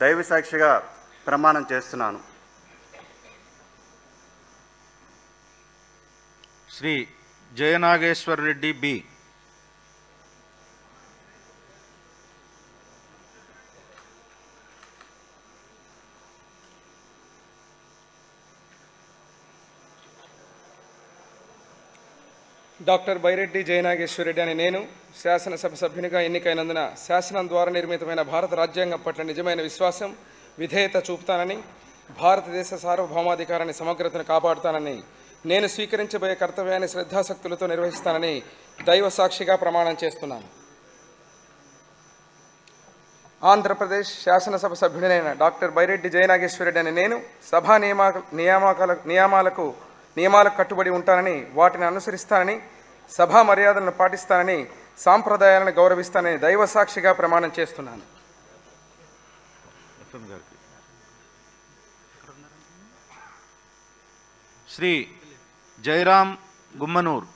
దైవ సాక్షిగా ప్రమాణం చేస్తున్నాను. శ్రీ జయనాగేశ్వర్ రెడ్డి బి. డాక్టర్ బైరెడ్డి జయనాగేశ్వరరెడ్డి అనే నేను శాసనసభ సభ్యునిగా ఎన్నికైనందున శాసనం ద్వారా నిర్మితమైన భారత రాజ్యాంగం పట్ల నిజమైన విశ్వాసం, విధేయత చూపుతానని, భారతదేశ సార్వభౌమాధికారాన్ని సమగ్రతను కాపాడుతానని, నేను స్వీకరించబోయే కర్తవ్యాన్ని శ్రద్ధాశక్తులతో నిర్వహిస్తానని దైవ సాక్షిగా ప్రమాణం చేస్తున్నాను. ఆంధ్రప్రదేశ్ శాసనసభ సభ్యుడినైన డాక్టర్ బైరెడ్డి జయనాగేశ్వరరెడ్డి అనే నేను సభా నియామాలకు కట్టుబడి ఉంటానని, వాటిని అనుసరిస్తానని, సభా మర్యాదలను పాటిస్తానని, సాంప్రదాయాలను గౌరవిస్తానని దైవ సాక్షిగా ప్రమాణం చేస్తున్నాను. శ్రీ జయరాం గుమ్మనూర్.